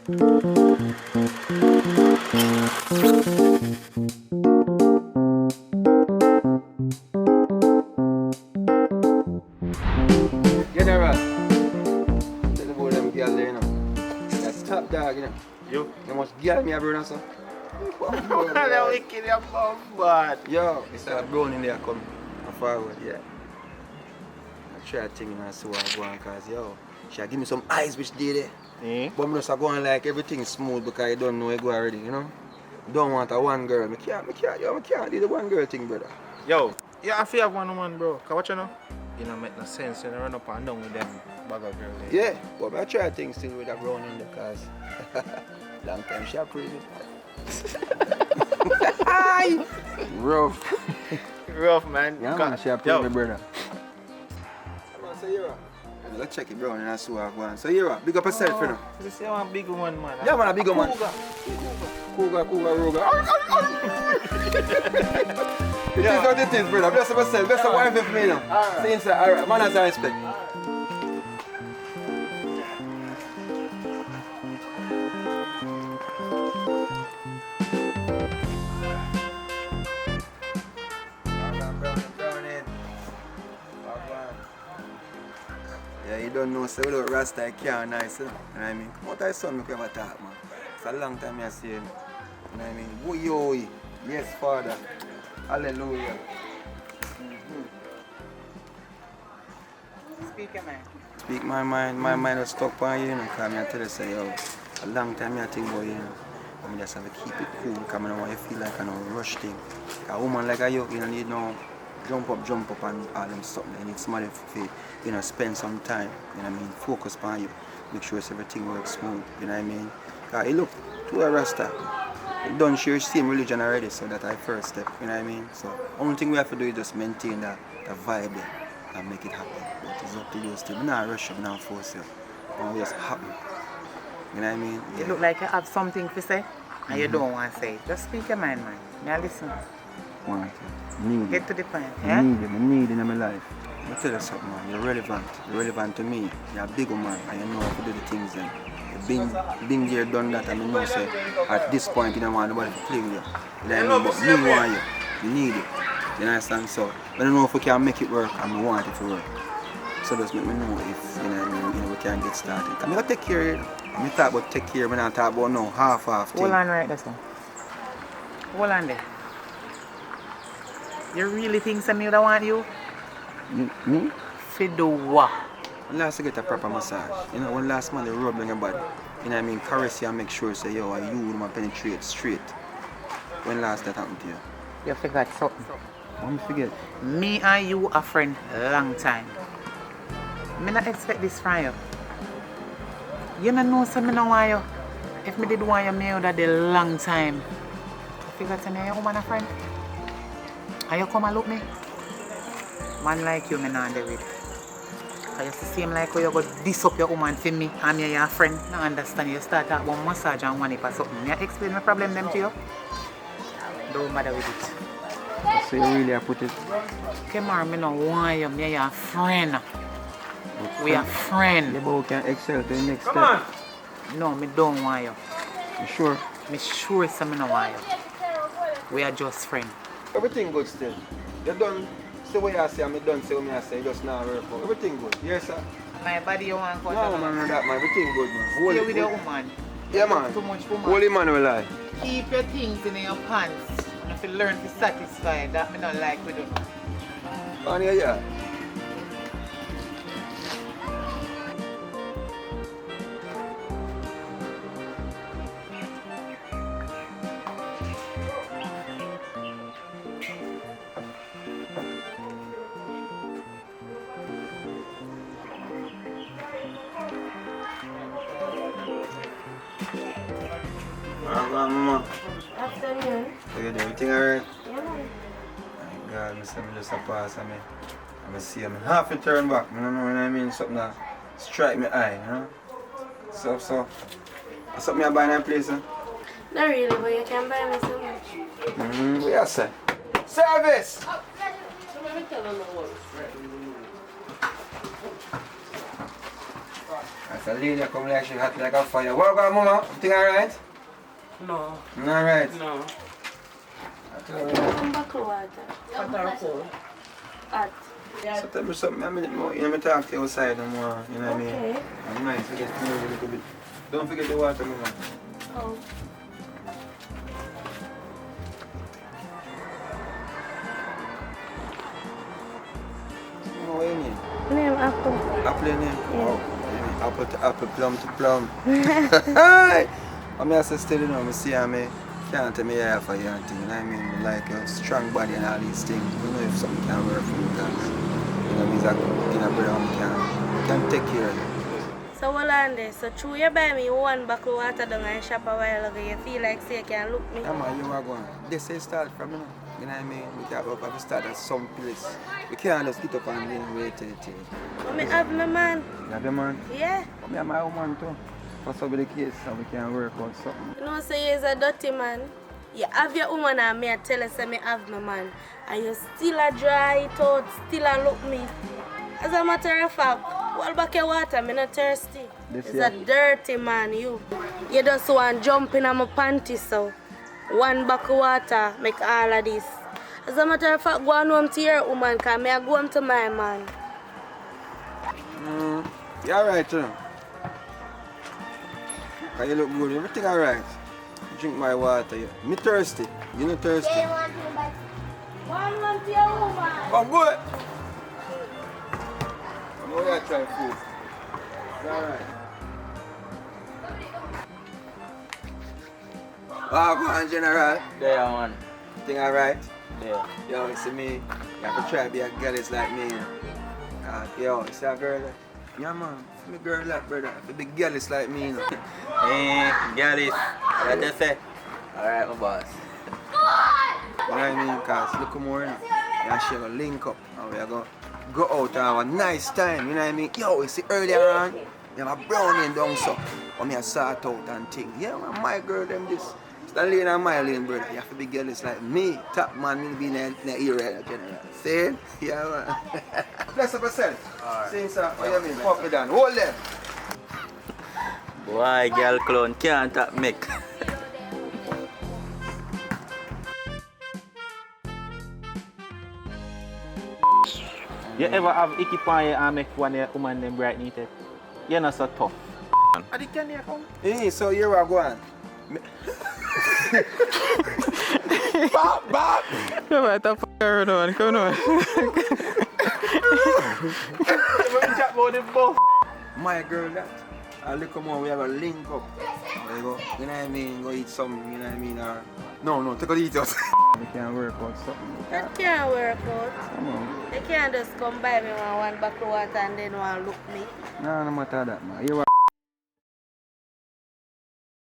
General, tell about them girl there, you know. That's top dog, you know. You? You must girl me a brother, so. They're wicked, you're bad. Yo, it's a brown in there coming forward, yeah. I try to think and see what I go on, cause yo, she give me some eyes which did it. But I'm just going like everything smooth because I don't know I go already, you know. Don't want a one girl. I can't do the one girl thing, brother. Yo, you have to have one, bro. Cause what you know? You don't make no sense. You don't run up and down with them bugger girl there. Yeah, but I try things still with a brown in there, cause long time she a pretty. Rough. Rough, man. Yeah, man, she a pretty, my brother. Come on, say you're Let's check it, brown, and I see what I go on. So you're big up yourself, you know. You see one big one, man. Yeah, man, a big one. Cougar, Roga. It is what it is, brother. Bless yourself. Bless your wife for me now. See inside. Alright, man has a respect. Yeah, you don't know, so without Rasta, I can't nice, you know what I mean? Come out of the sun, make you ever talk, man. It's a long time I see you, you know what I mean? Boy, yes, Father. Hallelujah. Speak your mind. Speak my mind was stuck on you, you know, because I tell you, say, yo, a long time I think about you, know. I just have to keep it cool, because I don't want you to feel like I don't rush thing. A woman like you don't need no jump up and all them something. You need somebody to, you know, spend some time, you know what I mean, focus on you, make sure everything works smooth, you know what I mean? Because you look, to a Rasta, you done share the same religion already, so that's our first step, you know what I mean? So, only thing we have to do is just maintain that vibe there and make it happen. But it's up to you still. I'm not rush you, I'm not force you. It's just happen. You know what I mean? You look like you have something to say and you don't want to say it. Just speak your mind, man. Now listen. Want it. Need Get it. to the point. I Yeah? need it. I need it in my life. Let me tell you something, man. You're relevant. You're relevant to me. You're a big man and you know how to do the things then. You've been there, done that, and I know say at this point you don't want nobody to play with you. You know what I mean? But me want you. You need it. You understand? So I don't know if we can make it work and we want it to work. So just make me know if you know what I mean, we can get started. I'm gonna take care of it. I'm talk about take care, I'm not talk about no half thing. Hold on right there, son. Hold on there. You really think somebody would want you? Me? For do what? When last you get a proper massage, you know, when last man they rub on your body, you know what I mean, caress you and make sure say, yo, you will penetrate straight. When last that happened to you? You forgot something. Don't forget. Me and you are friends long time. Me not expect this from you. You don't know so me no want you. If me did want you, me would have did long time. You forgot to know your woman a friend? And you come and look me? Man like you, me not do it. Because you seem like how you go diss up your woman for me and me your friend. I understand you start talk about massage and one or something. May I explain my problem them to you? Don't bother with it. So you really have put it? Come on, me no want you, me your friend. We are friends. You both can excel to the next step. No, me don't want you. You sure? Me sure say me no want you. We are just friends. Everything good still. You done say what you say and me done say what I say, just now work out. Everything good. Yes sir? My body you want to No man, that man, everything good man. Stay with your woman. Yeah man. Too much woman. Holy man will lie. Keep your things in your pants. And if you learn to satisfy, that me not like we do. On here, yeah. Mama. Afternoon. So you do everything alright? Yeah, man. My God, I see me just a pass and I see him half a turn back. I don't know what I mean, something that strike my eye, you know? So, something I buy in that place, huh? Not really, but you can buy me so much. What you say? Service! So let me tell them what. That's a lady that come like she hot like a fire. What about mama? Thing alright? No. Not alright? No. Come back to water. Water cold. Hot. So tell me something, I mean, more, you know, me talk to you outside no more, you know what I mean? Okay. I'm nice, I get to know you a little bit. Don't forget the water, mama. Oh. What you name? Name Apple. Apple your name? Yeah. Oh, apple to apple, plum to plum. Hi! I'm here still, you know, I see how me can't tell me here for you and thing, you know what I mean? Like a strong body and all these things. You know if something can work for you guys. You know, means like in a brother can take care of you. So hold on there. So true you buy me one bottle of water down and shop a while ago. You feel like say you can look me. Yeah man, you are going. This is start from, you know. You know what I mean? We can't have to start at some place. We can't just get up and then wait till it. But me have my man. You have your man? Yeah. But me have my own man too. For some of the case so we can work out something. You know say you're a dirty man. You have your woman and me I tell you say me have my man. And you still a dry it out, still a look me. As a matter of fact, hold back your water, me not thirsty. It's a dirty man, you. You just want jump in on my panties, so one bucket of water make all of this. As a matter of fact, go on home to your woman, because me I go home to my man. You alright, you know? Cause you look good, everything alright. Drink my water. Me thirsty. You not thirsty? One home to your woman. Oh boy! I'm going to try food. It's alright. Oh, go on, General. There, man. Thing alright? There. Yo, you see me? You have to try to be a girl it's like me. Yo, you see a girl? Yeah, man. Me girl like brother. If a big girl it's like me, you know. Get it. What they say? Alright, my boss. You know what I mean? Because look more, you know. And she gonna link up and we are gonna go out and have a nice time, you know what I mean? Yo, you see earlier on, you have a brownie down so. Or me a sort out and thing. Yeah, man, my girl them this. It's the lane and my lane, brother. You have to be girls like me. Top man will be in the area, general. See? Yeah, man. Bless up yourself. Alright. See, sir, what you mean? Pop it down. Hold them. Why, girl clown can't tap make? You ever have icky on you and make one of your woman them bright knitted? You're not so tough. Are the can you come? Hey, so here we go on. Bop, bop. No, I thought f***er on. Come on. Let me chat about the both. My girl that. A little more, we have a link up. There you go. You know what I mean? Go eat something, you know what I mean? Or... No, take a eat us. We can work out something. That can't work out. Come on. They can't just come by me one bottle of water and then want look me. No matter that, man. You